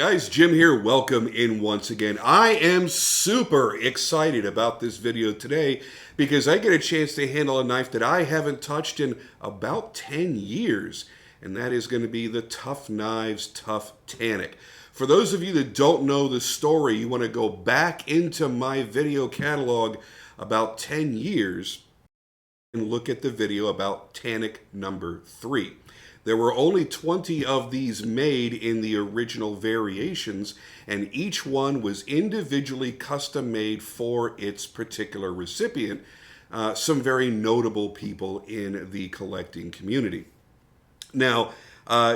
guys, Jim here. Welcome in once again. I am super excited about this video today because I get a chance to handle a knife that I haven't touched in about 10 years, and that is going to be the Tuffknives Tanic. For those of you that don't know the story, you want to go back into my video catalog about 10 years and look at the video about Tanic number 3. There were only 20 of these made in the original variations, and each one was individually custom made for its particular recipient, some very notable people in the collecting community. Now,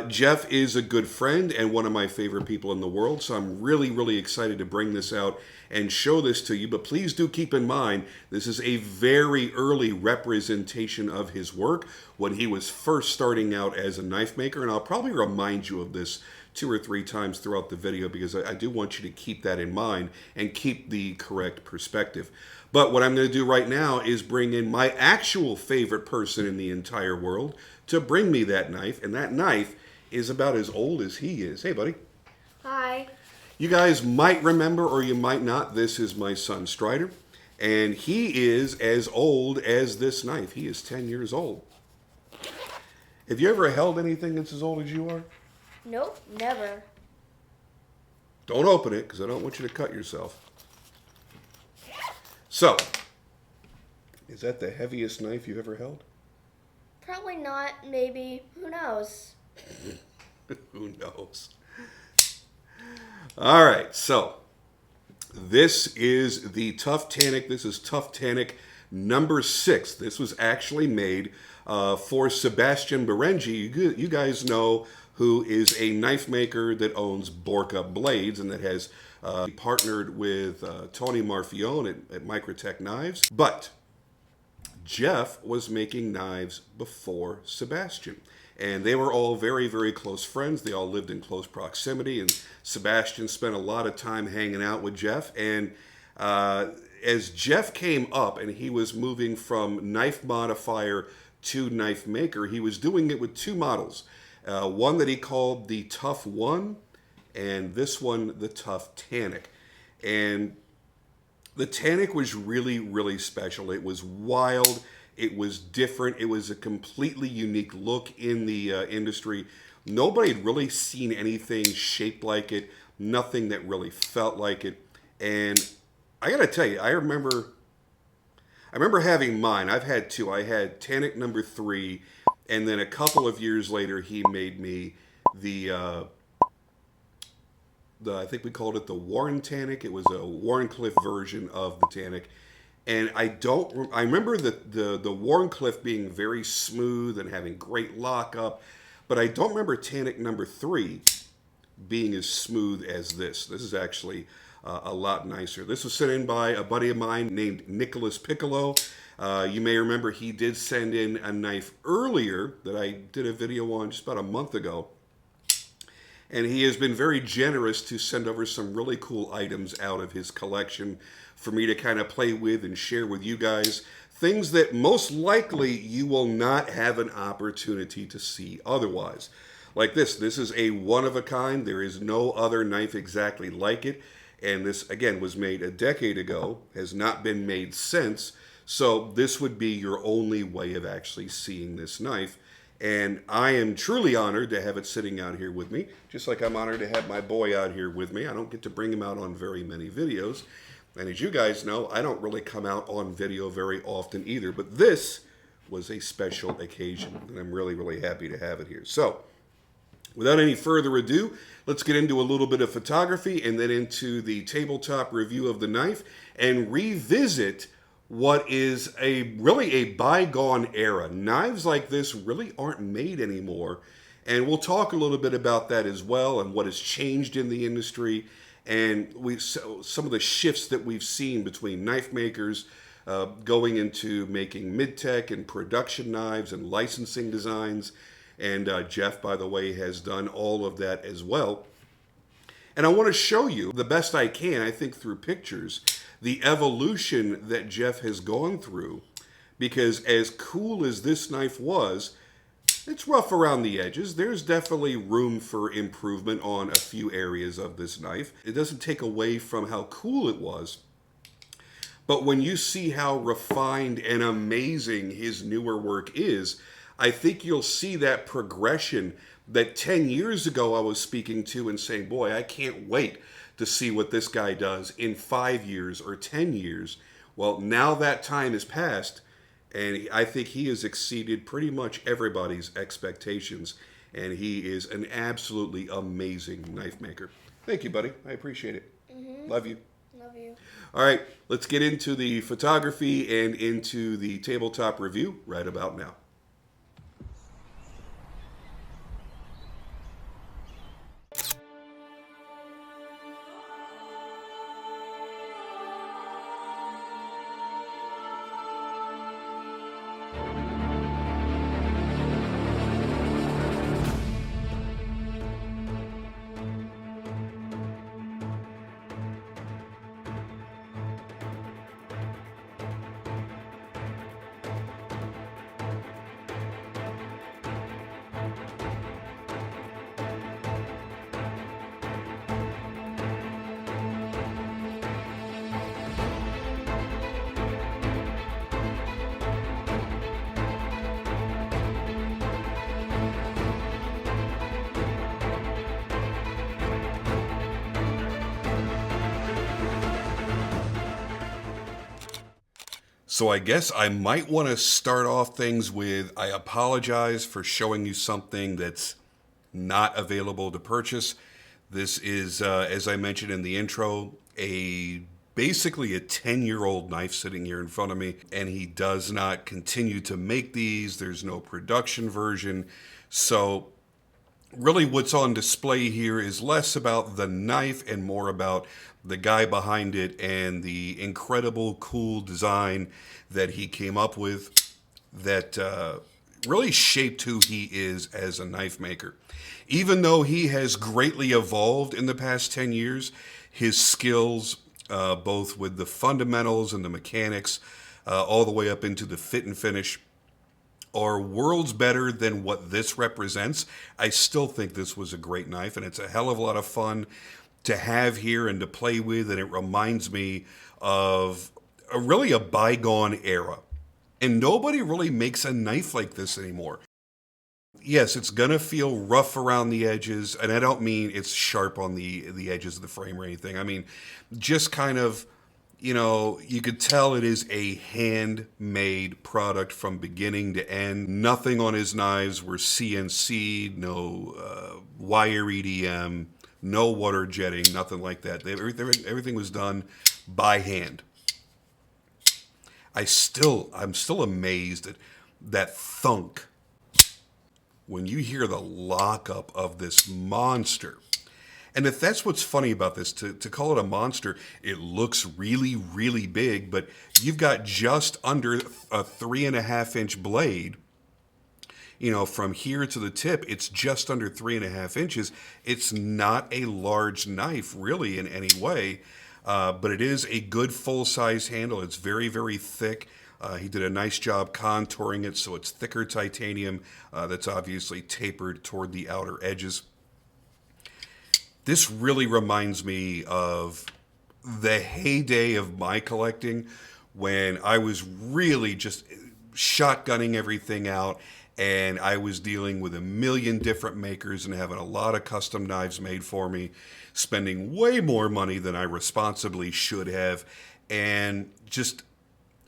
Jeff is a good friend and one of my favorite people in the world, so I'm really excited to bring this out and show this to you. But please do keep in mind, this is a very early representation of his work when he was first starting out as a knife maker, and I'll probably remind you of this 2 or 3 times throughout the video because I do want you to keep that in mind and keep the correct perspective. But what I'm going to do right now is bring in my actual favorite person in the entire world to bring me that knife, and that knife is about as old as he is. Hey, buddy. Hi. You guys might remember, or you might not, this is my son Strider, and he is as old as this knife. He is 10 years old. Have you ever held anything that's as old as you are? Nope, never. Don't open it, because I don't want you to cut yourself. So, is that the heaviest knife you've ever held? Probably not, maybe. Who knows? Who knows? All right, so this is the Tuff Tanic. This is Tuff Tanic number 6. This was actually made for Sebastian Berengi. You guys know who is a knife maker that owns Borka Blades and that has partnered with Tony Marfione at Microtech Knives. But Jeff was making knives before Sebastian. And they were all very close friends. They all lived in close proximity. And Sebastian spent a lot of time hanging out with Jeff. And as Jeff came up and he was moving from knife modifier to knife maker, he was doing it with 2 models. One that he called the Tuff 1 and this one, the Tuff Tanic. And the Tanic was really special. It was wild. It was different. It was a completely unique look in the industry. Nobody had really seen anything shaped like it. Nothing that really felt like it. And I gotta tell you, I remember having mine. I've had 2. I had Tanic number 3, and then a couple of years later, he made me the I think we called it the Warren Tanic. It was a Warncliffe version of the Tanic. And I remember the Warncliffe being very smooth and having great lockup, but I don't remember Tanic number 3 being as smooth as this. This is actually a lot nicer. This was sent in by a buddy of mine named Nicholas Piccolo. You may remember he did send in a knife earlier that I did a video on just about a month ago. And he has been very generous to send over some really cool items out of his collection for me to kind of play with and share with you guys. Things that most likely you will not have an opportunity to see otherwise. Like this. This is a one-of-a-kind. There is no other knife exactly like it. And this, again, was made a decade ago. Has not been made since. So this would be your only way of actually seeing this knife. And I am truly honored to have it sitting out here with me, just like I'm honored to have my boy out here with me. I don't get to bring him out on very many videos. And as you guys know, I don't really come out on video very often either. But this was a special occasion, and I'm really happy to have it here. So, without any further ado, let's get into a little bit of photography and then into the tabletop review of the knife and revisit what is really a bygone era. Knives like this really aren't made anymore, and we'll talk a little bit about that as well and what has changed in the industry and some of the shifts that we've seen between knife makers going into making mid-tech and production knives and licensing designs. And Jeff, by the way, has done all of that as well. And I want to show you the best I can, I think through pictures, the evolution that Jeff has gone through, because as cool as this knife was, It's rough around the edges. There's definitely room for improvement on a few areas of this knife. It doesn't take away from how cool it was. But when you see how refined and amazing his newer work is, I think you'll see that progression that 10 years ago I was speaking to and saying, boy, I can't wait to see what this guy does in 5 years or 10 years. Well, now that time has passed, and I think he has exceeded pretty much everybody's expectations, and he is an absolutely amazing knife maker. Thank you, buddy. I appreciate it. Love you. Love you. All right, let's get into the photography and into the tabletop review right about now. So I guess I might want to start off things with, I apologize for showing you something that's not available to purchase. This is, as I mentioned in the intro, basically a 10-year-old knife sitting here in front of me, and he does not continue to make these. There's no production version. So really what's on display here is less about the knife and more about the guy behind it and the incredible cool design that he came up with that really shaped who he is as a knife maker. Even though he has greatly evolved in the past 10 years, his skills, both with the fundamentals and the mechanics, all the way up into the fit and finish, are worlds better than what this represents. I still think this was a great knife, and it's a hell of a lot of fun to have here and to play with, and it reminds me of really a bygone era. And nobody really makes a knife like this anymore. Yes, it's going to feel rough around the edges, and I don't mean it's sharp on the edges of the frame or anything. I mean, just kind of, you could tell it is a handmade product from beginning to end. Nothing on his knives were CNC'd, no wire EDM, no water jetting, nothing like that. Everything was done by hand. I'm still amazed at that thunk when you hear the lockup of this monster. And if that's what's funny about this, to call it a monster, it looks really, really big, but you've got just under a 3.5-inch blade. From here to the tip, it's just under 3.5 inches. It's not a large knife, really, in any way, but it is a good full-size handle. It's very, very thick. He did a nice job contouring it, so it's thicker titanium that's obviously tapered toward the outer edges. This really reminds me of the heyday of my collecting when I was really just shotgunning everything out, and I was dealing with a million different makers and having a lot of custom knives made for me, spending way more money than I responsibly should have, and just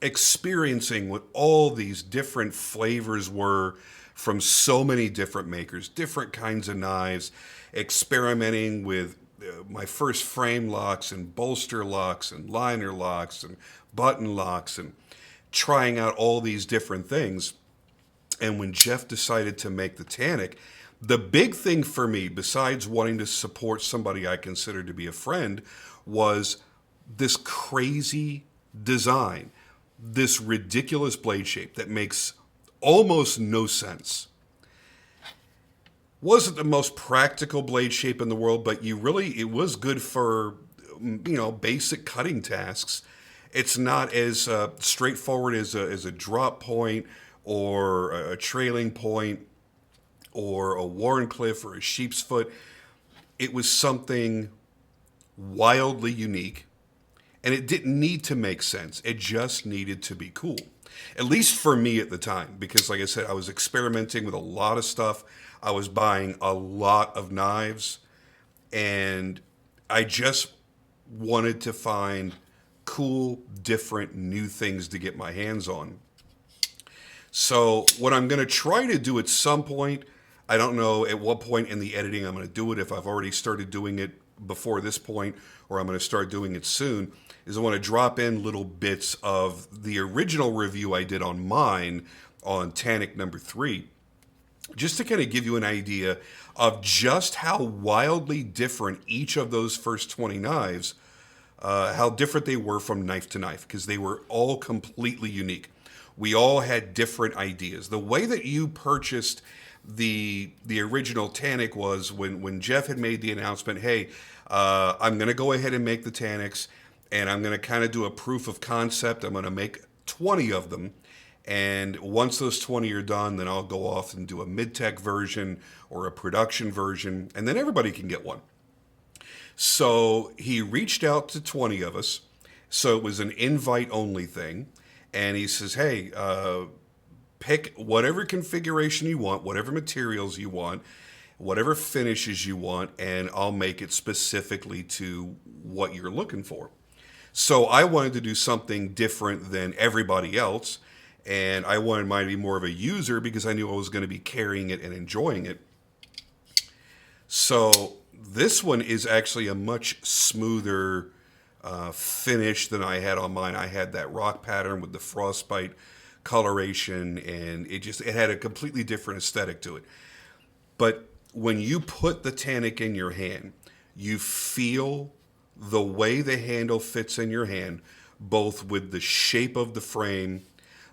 experiencing what all these different flavors were from so many different makers, different kinds of knives, experimenting with my first frame locks and bolster locks and liner locks and button locks and trying out all these different things. And when Jeff decided to make the Tanic, the big thing for me, besides wanting to support somebody I consider to be a friend, was this crazy design, this ridiculous blade shape that makes almost no sense. Wasn't the most practical blade shape in the world, but it was good for, basic cutting tasks. It's not as straightforward as a drop point or a trailing point. or a Wharncliffe or a Sheep's Foot. It was something wildly unique, and it didn't need to make sense. It just needed to be cool. At least for me at the time, because like I said, I was experimenting with a lot of stuff. I was buying a lot of knives, and I just wanted to find cool, different, new things to get my hands on. So, what I'm going to try to do at some point, I don't know at what point in the editing I'm going to do it, if I've already started doing it before this point or I'm going to start doing it soon, is I want to drop in little bits of the original review I did on mine on Tanic number 3, just to kind of give you an idea of just how wildly different each of those first 20 knives, how different they were from knife to knife, because they were all completely unique. We all had different ideas. The way that you purchased the original Tanic was when Jeff had made the announcement, hey, I'm going to go ahead and make the Tanics, and I'm going to kind of do a proof of concept. I'm going to make 20 of them. And once those 20 are done, then I'll go off and do a mid-tech version or a production version, and then everybody can get one. So he reached out to 20 of us. So it was an invite-only thing. And he says, hey, pick whatever configuration you want, whatever materials you want, whatever finishes you want, and I'll make it specifically to what you're looking for. So I wanted to do something different than everybody else, and I wanted mine to be more of a user because I knew I was going to be carrying it and enjoying it. So this one is actually a much smoother finish than I had on mine. I had that rock pattern with the frostbite coloration, and it had a completely different aesthetic to it. But when you put the Tanic in your hand, you feel the way the handle fits in your hand, both with the shape of the frame,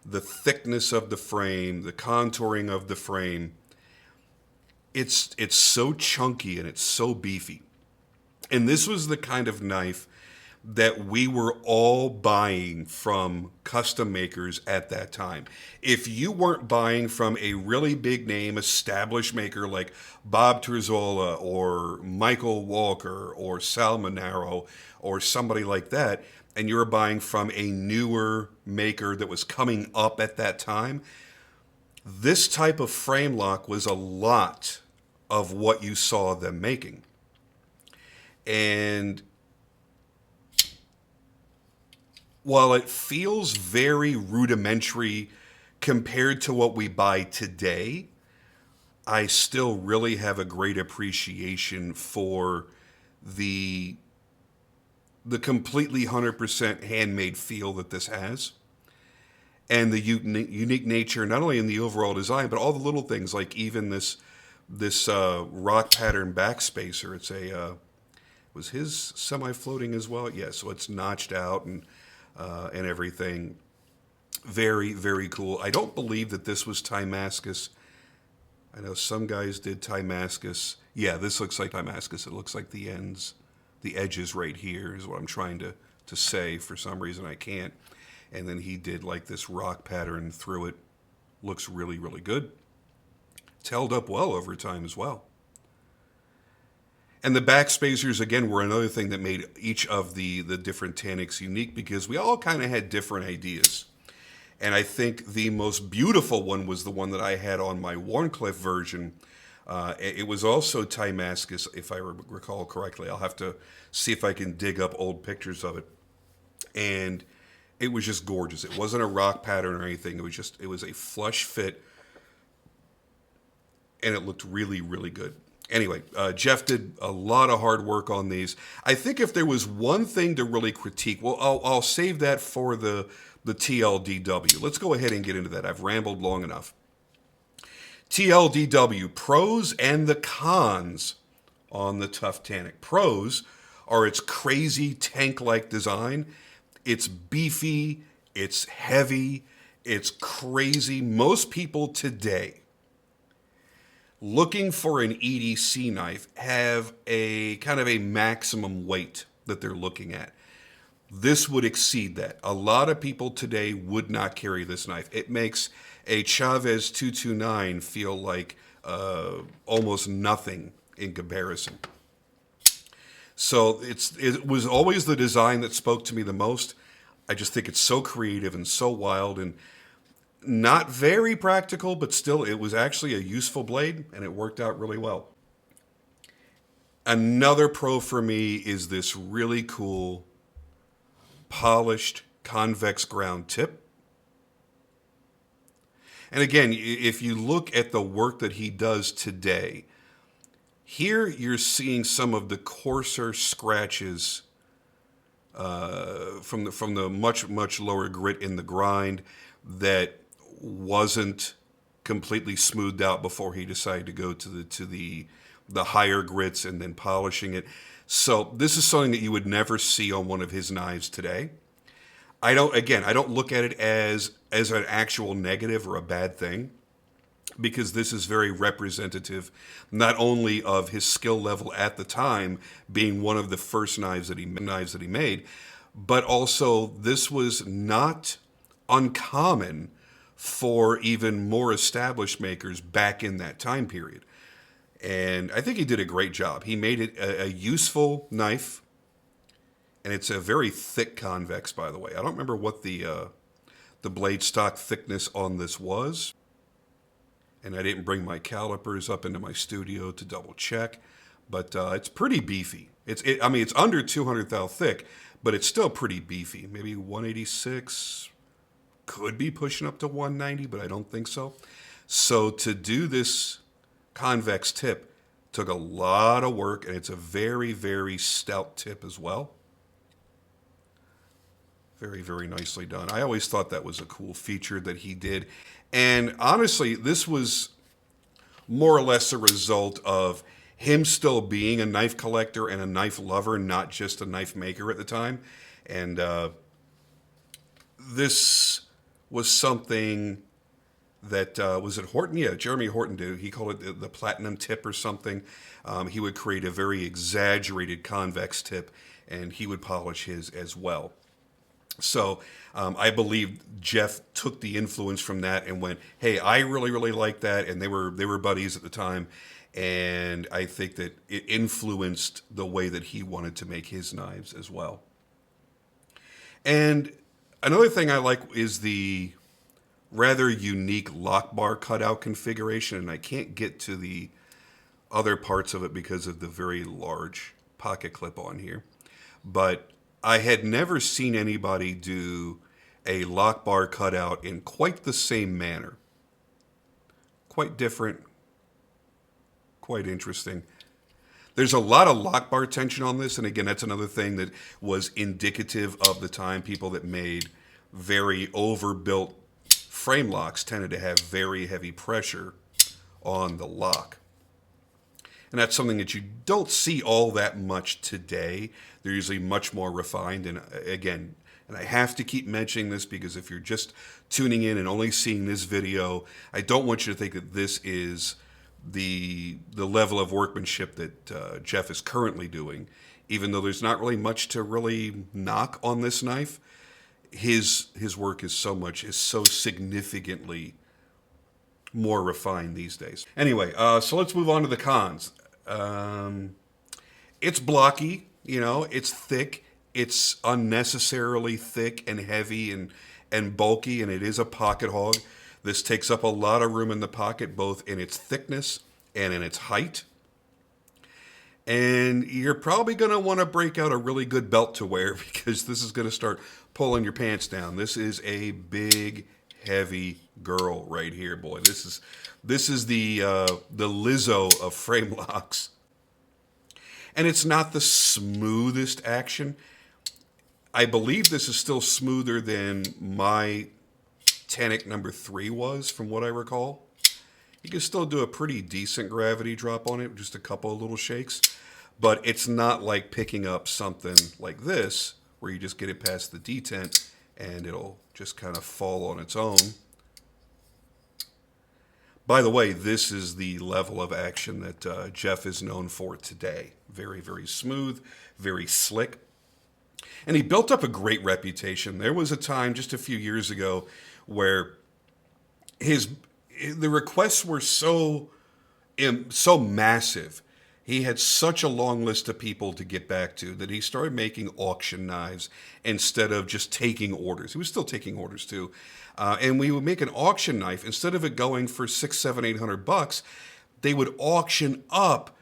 the thickness of the frame, the contouring of the frame. It's so chunky and it's so beefy. And this was the kind of knife that we were all buying from custom makers at that time. If you weren't buying from a really big name established maker like Bob Terzola or Michael Walker or Sal Monaro or somebody like that, and you were buying from a newer maker that was coming up at that time, this type of frame lock was a lot of what you saw them making. And while it feels very rudimentary compared to what we buy today, I still really have a great appreciation for the completely 100% handmade feel that this has, and the unique nature, not only in the overall design, but all the little things, like even this rock pattern backspacer. It's was his semi-floating as well? Yeah, so it's notched out and everything. Very, very cool. I don't believe that this was Timascus. I know some guys did Timascus. Yeah, this looks like Timascus. It looks like the ends, the edges right here is what I'm trying to say. For some reason I can't. And then he did like this rock pattern through it. Looks really, really good. It's held up well over time as well. And the backspacers, again, were another thing that made each of the different Tanics unique, because we all kind of had different ideas. And I think the most beautiful one was the one that I had on my Wharncliffe version. It was also Timascus, if I recall correctly. I'll have to see if I can dig up old pictures of it. And it was just gorgeous. It wasn't a rock pattern or anything. It was a flush fit, and it looked really, really good. Anyway, Jeff did a lot of hard work on these. I think if there was one thing to really critique, well, I'll save that for the TLDW. Let's go ahead and get into that. I've rambled long enough. TLDW, pros and the cons on the Tuff Tanic. Pros are its crazy tank-like design. It's beefy, it's heavy, it's crazy. Most people today looking for an EDC knife have a kind of a maximum weight that they're looking at. This would exceed that. A lot of people today would not carry this knife. It makes a Chavez 229 feel like almost nothing in comparison. So it was always the design that spoke to me the most. I just think it's so creative and so wild and not very practical, but still it was actually a useful blade and it worked out really well. Another pro for me is this really cool polished convex ground tip. And again, if you look at the work that he does today, here you're seeing some of the coarser scratches from the much lower grit in the grind that wasn't completely smoothed out before he decided to go to the higher grits and then polishing it. So this is something that you would never see on one of his knives today. I don't look at it as an actual negative or a bad thing, because this is very representative not only of his skill level at the time, being one of the first knives that he made, but also this was not uncommon for even more established makers back in that time period. And I think he did a great job. He made it a useful knife, and it's a very thick convex, by the way. I don't remember what the blade stock thickness on this was, and I didn't bring my calipers up into my studio to double check, but it's pretty beefy. It's under 200 thou thick, but it's still pretty beefy. Maybe 186, could be pushing up to 190, but I don't think so. So to do this convex tip took a lot of work, and it's a very, very stout tip as well. Very, very nicely done. I always thought that was a cool feature that he did. And honestly, this was more or less a result of him still being a knife collector and a knife lover, not just a knife maker at the time. And this was something that, was it Horton? Yeah, Jeremy Horton did. He called it the platinum tip or something. He would create a very exaggerated convex tip, and he would polish his as well. So I believe Jeff took the influence from that and went, "Hey, I really, really like that," and they were buddies at the time, and I think that it influenced the way that he wanted to make his knives as well. And another thing I like is the rather unique lock bar cutout configuration, and I can't get to the other parts of it because of the very large pocket clip on here, but I had never seen anybody do a lock bar cutout in quite the same manner. Quite different, quite interesting. There's a lot of lock bar tension on this, and again, that's another thing that was indicative of the time. People that made very overbuilt frame locks tended to have very heavy pressure on the lock. And that's something that you don't see all that much today. They're usually much more refined. And again, and I have to keep mentioning this because if you're just tuning in and only seeing this video, I don't want you to think that this is the level of workmanship that Jeff is currently doing. Even though there's not really much to really knock on this knife, his work is so significantly more refined these days. Anyway, so let's move on to the cons. It's blocky, it's thick, it's unnecessarily thick and heavy and bulky, and it is a pocket hog. This takes up a lot of room in the pocket, both in its thickness and in its height. And you're probably going to want to break out a really good belt to wear because this is going to start pulling your pants down. This is a big, heavy girl right here, boy. This is the Lizzo of frame locks. And it's not the smoothest action. I believe this is still smoother than my Tanic number 3 was, from what I recall. You can still do a pretty decent gravity drop on it, just a couple of little shakes. But it's not like picking up something like this, where you just get it past the detent and it'll just kind of fall on its own. By the way, this is the level of action that Jeff is known for today. Very, very smooth, very slick. And he built up a great reputation. There was a time just a few years ago where the requests were so so massive. He had such a long list of people to get back to that he started making auction knives instead of just taking orders. He was still taking orders too. And we would make an auction knife, instead of it going for six, seven, $800, they would auction up,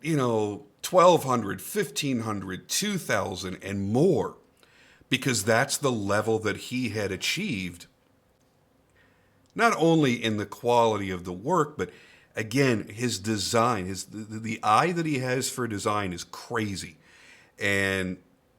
1,200, 1,500, 2,000 and more, because that's the level that he had achieved, not only in the quality of the work, but again, his design, the eye that he has for design is crazy. And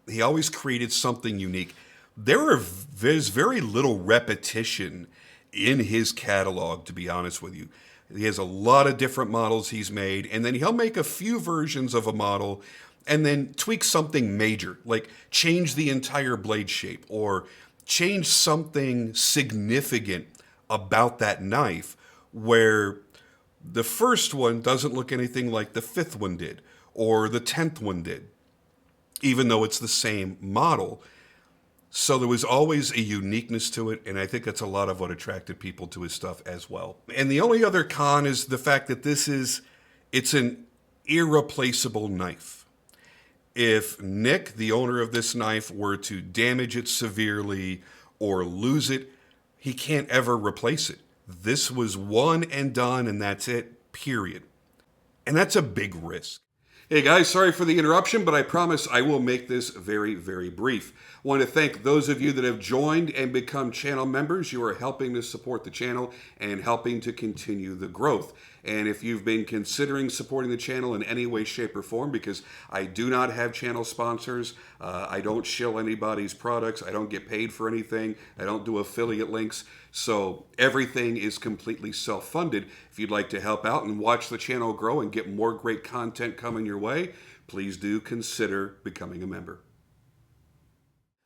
he always created something unique. There's very little repetition in his catalog, to be honest with you. He has a lot of different models he's made, and then he'll make a few versions of a model and then tweak something major, like change the entire blade shape or change something significant about that knife, where the first one doesn't look anything like the fifth one did or the 10th one did, even though it's the same model. So there was always a uniqueness to it, and I think that's a lot of what attracted people to his stuff as well. And the only other con is the fact that it's an irreplaceable knife. If Nick, the owner of this knife, were to damage it severely or lose it, he can't ever replace it. This was one and done, and that's it, period. And that's a big risk. Hey guys, sorry for the interruption, but I promise I will make this very, very brief. I want to thank those of you that have joined and become channel members. You are helping to support the channel and helping to continue the growth. And if you've been considering supporting the channel in any way, shape, or form, because I do not have channel sponsors, I don't shill anybody's products, I don't get paid for anything, I don't do affiliate links, so everything is completely self-funded. If you'd like to help out and watch the channel grow and get more great content coming your way, please do consider becoming a member.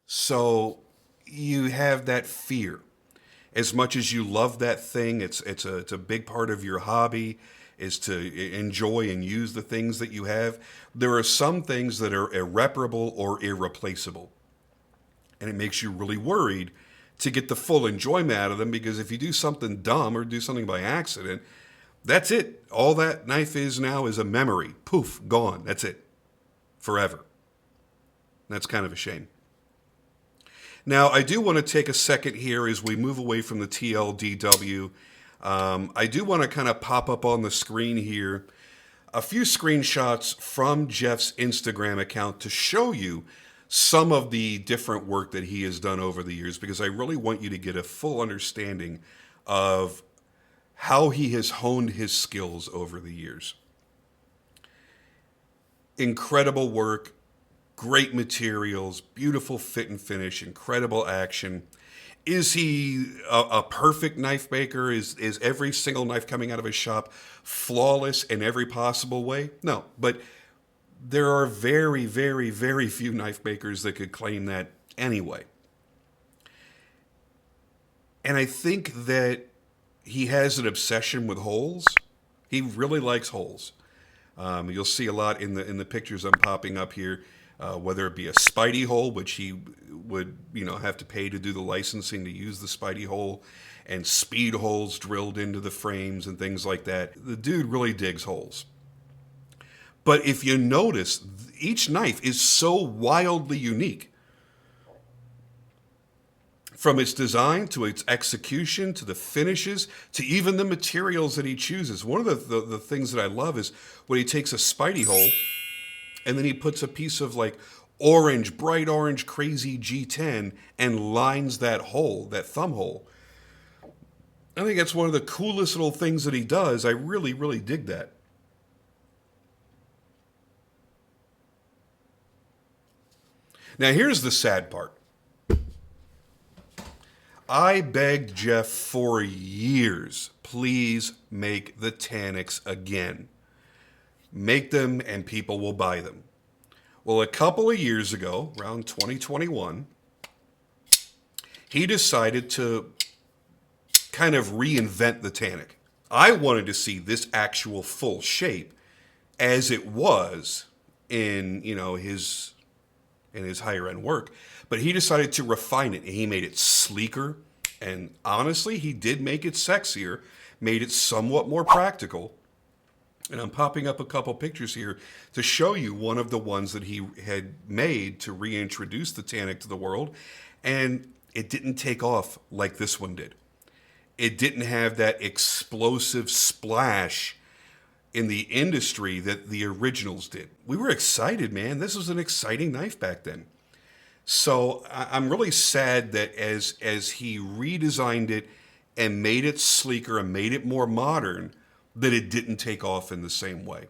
So you have that fear. As much as you love that thing, it's a big part of your hobby, is to enjoy and use the things that you have. There are some things that are irreparable or irreplaceable. And it makes you really worried to get the full enjoyment out of them, because if you do something dumb or do something by accident, that's it. All that knife is now is a memory. Poof, gone. That's it. Forever. That's kind of a shame. Now, I do want to take a second here as we move away from the TLDW. I do want to kind of pop up on the screen here a few screenshots from Jeff's Instagram account to show you some of the different work that he has done over the years, because I really want you to get a full understanding of how he has honed his skills over the years. Incredible work. Great materials, beautiful fit and finish, incredible action. Is he a perfect knife maker? Is every single knife coming out of his shop flawless in every possible way? No, but there are very, very, very few knife makers that could claim that anyway. And I think that he has an obsession with holes. He really likes holes. You'll see a lot in the pictures I'm popping up here. Whether it be a Spidey hole, which he would, have to pay to do the licensing to use the Spidey hole, and speed holes drilled into the frames and things like that. The dude really digs holes. But if you notice, each knife is so wildly unique. From its design to its execution to the finishes to even the materials that he chooses. One of the things that I love is when he takes a Spidey hole and then he puts a piece of bright orange, crazy G10 and lines that hole, that thumb hole. I think that's one of the coolest little things that he does. I really, really dig that. Now here's the sad part. I begged Jeff for years, please make the Tanics again. Make them and people will buy them. Well, a couple of years ago, around 2021, he decided to kind of reinvent the Tanic. I wanted to see this actual full shape as it was in, his higher end work, but he decided to refine it, and he made it sleeker, and honestly, he did make it sexier, made it somewhat more practical. And I'm popping up a couple pictures here to show you one of the ones that he had made to reintroduce the Tanic to the world. And it didn't take off like this one did. It didn't have that explosive splash in the industry that the originals did. We were excited, man. This was an exciting knife back then. So I'm really sad that as he redesigned it and made it sleeker and made it more modern, that it didn't take off in the same way.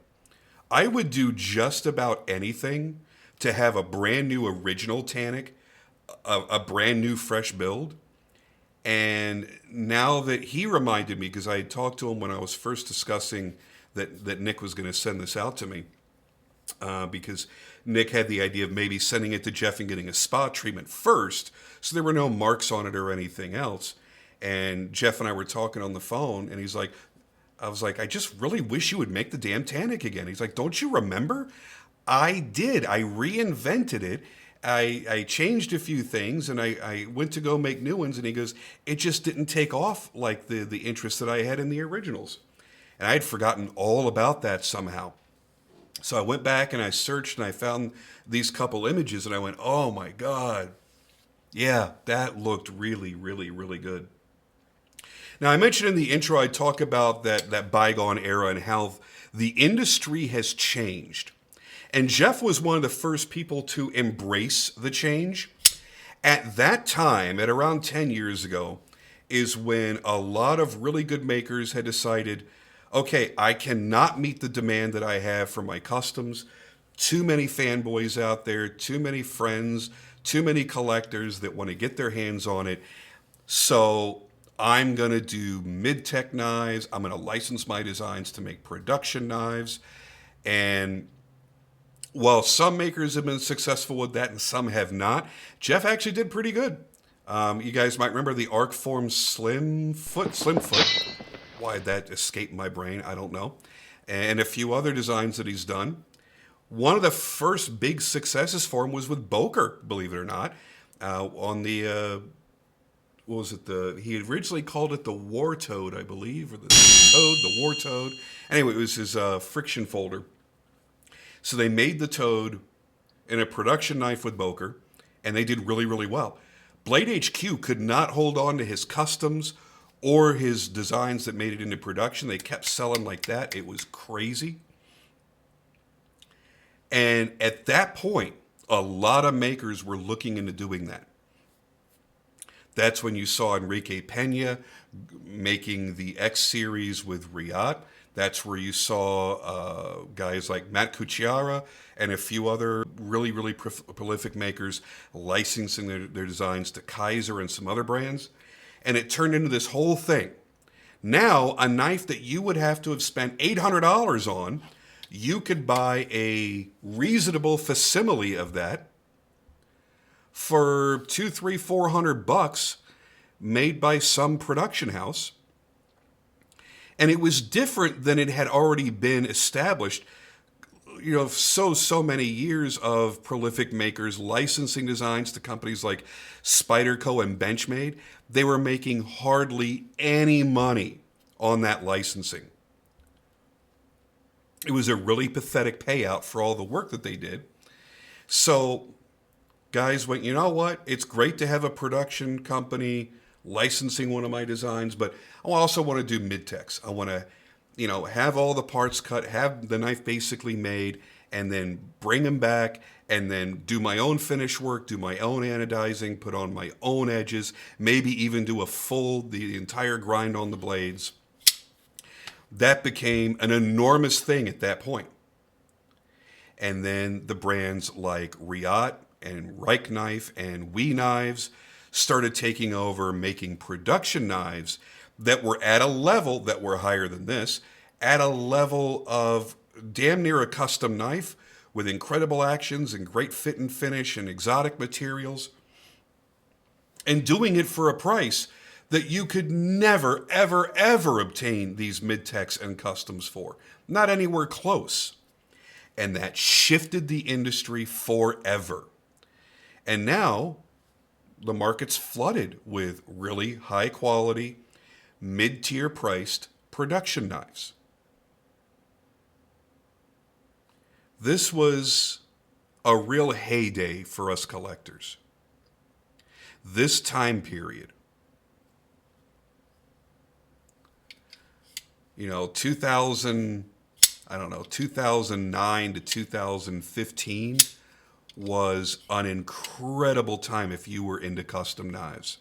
I would do just about anything to have a brand new original Tanic, a brand new fresh build. And now that he reminded me, because I had talked to him when I was first discussing that Nick was going to send this out to me, because Nick had the idea of maybe sending it to Jeff and getting a spot treatment first, so there were no marks on it or anything else. And Jeff and I were talking on the phone, and he's like, I was like, I just really wish you would make the damn Tanic again. He's like, don't you remember? I did. I reinvented it. I changed a few things, and I went to go make new ones, and he goes, it just didn't take off like the interest that I had in the originals. And I had forgotten all about that somehow. So I went back and I searched and I found these couple images and I went, oh my God. Yeah, that looked really, really, really good. Now, I mentioned in the intro, I talk about that bygone era and how the industry has changed. And Jeff was one of the first people to embrace the change. At that time, at around 10 years ago, is when a lot of really good makers had decided, okay, I cannot meet the demand that I have for my customs. Too many fanboys out there, too many friends, too many collectors that want to get their hands on it. So I'm going to do mid-tech knives. I'm going to license my designs to make production knives. And while some makers have been successful with that and some have not, Jeff actually did pretty good. You guys might remember the Arcform Slim Foot. Why that escaped my brain, I don't know. And a few other designs that he's done. One of the first big successes for him was with Boker, believe it or not. On the, what was it? He originally called it the War Toad, I believe, or the War Toad. Anyway, it was his friction folder. So they made the Toad in a production knife with Boker, and they did really, really well. Blade HQ could not hold on to his customs or his designs that made it into production. They kept selling like that. It was crazy. And at that point, a lot of makers were looking into doing that. That's when you saw Enrique Pena making the X series with Riot. That's where you saw guys like Matt Cucciara and a few other really, really prolific makers licensing their designs to Kaiser and some other brands. And it turned into this whole thing. Now, a knife that you would have to have spent $800 on, you could buy a reasonable facsimile of that for $200, $300, $400 made by some production house. And it was different than it had already been established. You know, so many years of prolific makers licensing designs to companies like Spyderco and Benchmade. They were making hardly any money on that licensing. It was a really pathetic payout for all the work that they did. So guys went, you know what? It's great to have a production company licensing one of my designs, but I also want to do mid-techs. I want to, have all the parts cut, have the knife basically made, and then bring them back, and then do my own finish work, do my own anodizing, put on my own edges, maybe even do the entire grind on the blades. That became an enormous thing at that point. And then the brands like Riot and Reich Knife and We Knives started taking over, making production knives that were at a level that were higher than this, at a level of damn near a custom knife with incredible actions and great fit and finish and exotic materials, and doing it for a price that you could never, ever, ever obtain these mid-techs and customs for. Not anywhere close. And that shifted the industry forever. And now the market's flooded with really high quality, mid-tier priced production knives. This was a real heyday for us collectors. This time period, 2000, I don't know, 2009 to 2015 was an incredible time if you were into custom knives.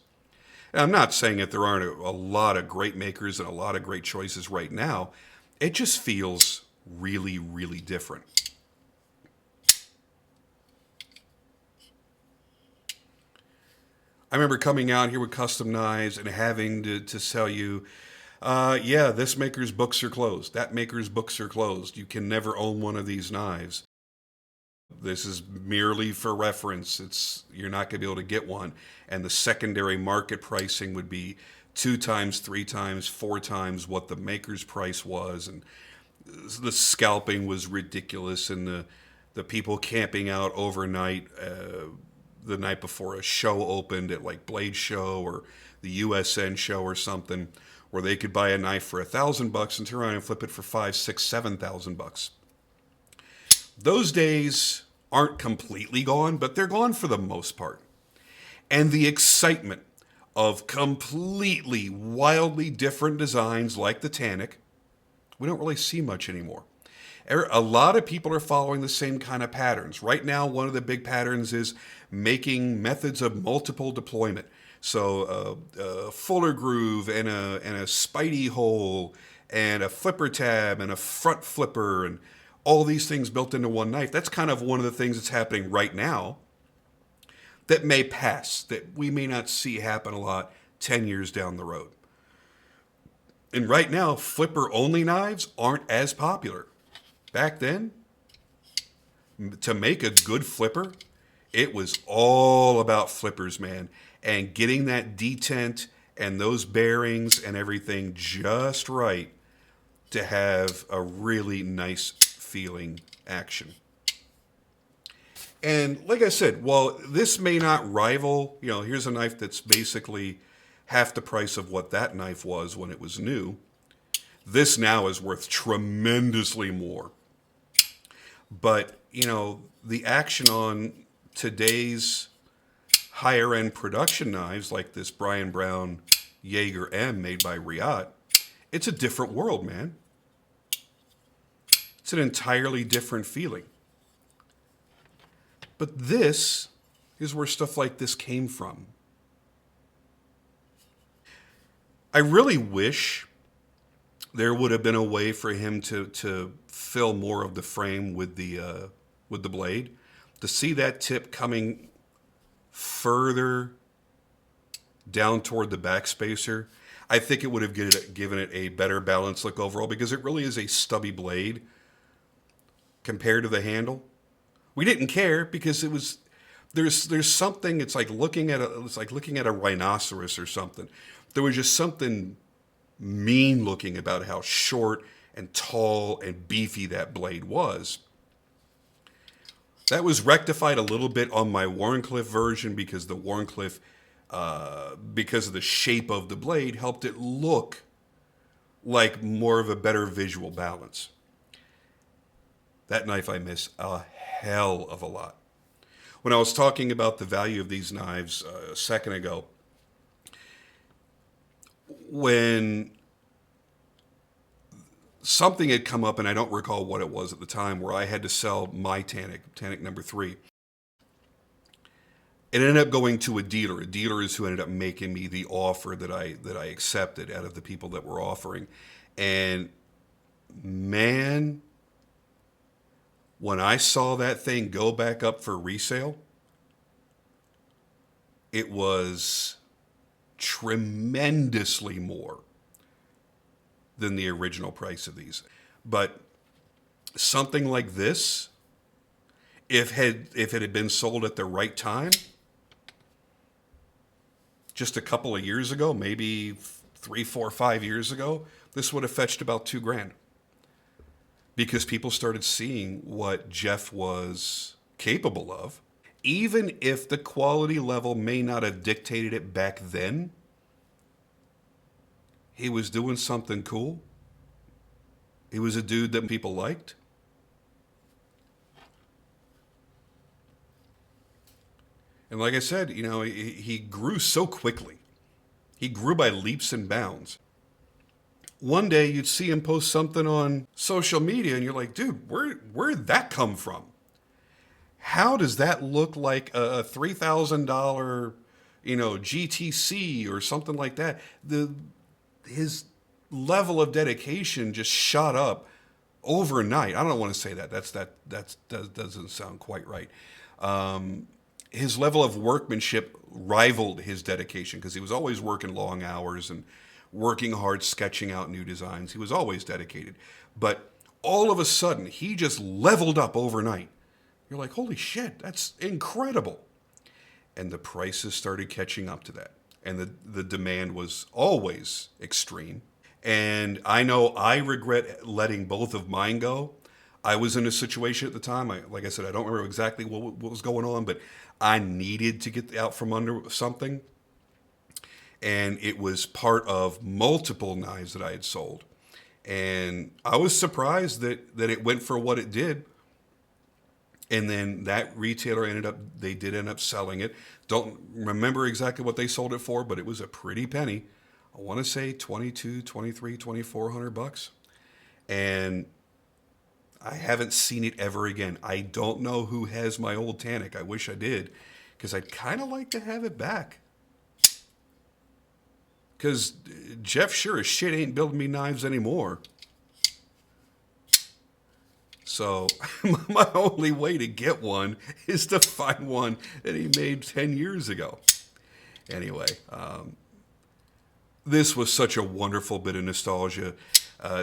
And I'm not saying that there aren't a lot of great makers and a lot of great choices right now. It just feels really, really different. I remember coming out here with custom knives and having to tell you, yeah, this maker's books are closed. That maker's books are closed. You can never own one of these knives. This is merely for reference. You're not going to be able to get one. And the secondary market pricing would be 2 times, 3 times, 4 times what the maker's price was. And the scalping was ridiculous. And the people camping out overnight the night before a show opened at like Blade Show or the USN show or something, where they could buy a knife for $1,000 and turn around and flip it for 5, 6, 7,000 bucks. Those days aren't completely gone, but they're gone for the most part. And the excitement of completely wildly different designs like the Tanic, we don't really see much anymore. A lot of people are following the same kind of patterns. Right now, one of the big patterns is making methods of multiple deployment. So a fuller groove and a spidey hole and a flipper tab and a front flipper and all these things built into one knife. That's kind of one of the things that's happening right now that may pass, that we may not see happen a lot 10 years down the road. And right now, flipper-only knives aren't as popular. Back then, to make a good flipper, it was all about flippers, man. And getting that detent and those bearings and everything just right to have a really nice feeling action. And like I said, while this may not rival, here's a knife that's basically half the price of what that knife was when it was new. This now is worth tremendously more. But, the action on today's higher end production knives like this Brian Brown Jaeger M made by Riot, it's a different world, man. It's an entirely different feeling. But this is where stuff like this came from. I really wish there would have been a way for him to fill more of the frame with the blade. To see that tip coming further down toward the backspacer, I think it would have given it a better balanced look overall, because it really is a stubby blade compared to the handle. We didn't care because it was there's something. It's like looking at a rhinoceros or something. There was just something mean looking about how short and tall and beefy that blade was. That was rectified a little bit on my Wharncliffe version, because the Wharncliffe, because of the shape of the blade, helped it look like more of a better visual balance. That knife I miss a hell of a lot. When I was talking about the value of these knives a second ago, when something had come up, and I don't recall what it was at the time, where I had to sell my Tanic number 3. It ended up going to a dealer. A dealer is who ended up making me the offer that I accepted out of the people that were offering. And man, when I saw that thing go back up for resale, it was tremendously more than the original price of these. But something like this, if it had been sold at the right time, just a couple of years ago, maybe 3, 4, 5 years ago, this would have fetched about $2,000. Because people started seeing what Jeff was capable of. Even if the quality level may not have dictated it back then, he was doing something cool. He was a dude that people liked. And like I said, he grew so quickly. He grew by leaps and bounds. One day you'd see him post something on social media and you're like, dude, where'd that come from? How does that look like a $3,000, GTC or something like that? His level of dedication just shot up overnight. I don't want to say that. That doesn't sound quite right. His level of workmanship rivaled his dedication because he was always working long hours and working hard, sketching out new designs. He was always dedicated. But all of a sudden, he just leveled up overnight. You're like, holy shit, that's incredible. And the prices started catching up to that. And the demand was always extreme. And I know I regret letting both of mine go. I was in a situation at the time, like I said, I don't remember exactly what was going on, but I needed to get out from under something. And it was part of multiple knives that I had sold. And I was surprised that it went for what it did. And then that retailer they did end up selling it. Don't remember exactly what they sold it for, but it was a pretty penny. I want to say 22, 23, 2400 bucks. And I haven't seen it ever again. I don't know who has my old Tanic. I wish I did, because I'd kind of like to have it back. Because Jeff sure as shit ain't building me knives anymore. So my only way to get one is to find one that he made 10 years ago. Anyway, this was such a wonderful bit of nostalgia.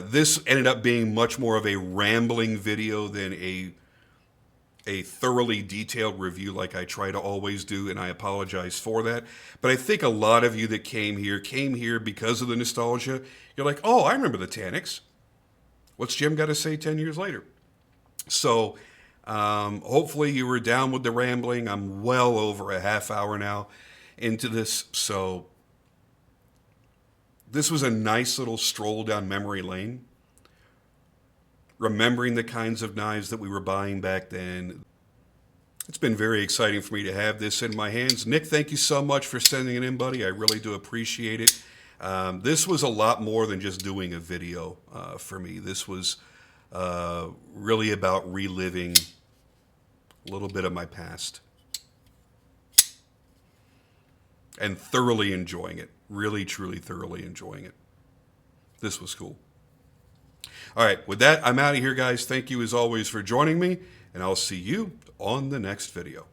This ended up being much more of a rambling video than a thoroughly detailed review like I try to always do, and I apologize for that. But I think a lot of you that came here because of the nostalgia. You're like, oh, I remember the Tanics. What's Jim got to say 10 years later? So hopefully you were down with the rambling. I'm well over a half hour now into this. So this was a nice little stroll down memory lane, remembering the kinds of knives that we were buying back then. It's been very exciting for me to have this in my hands. Nick, thank you so much for sending it in, buddy. I really do appreciate it. This was a lot more than just doing a video for me. This was really about reliving a little bit of my past and thoroughly enjoying it. Really, truly, thoroughly enjoying it. This was cool. All right, with that, I'm out of here, guys. Thank you as always for joining me, and I'll see you on the next video.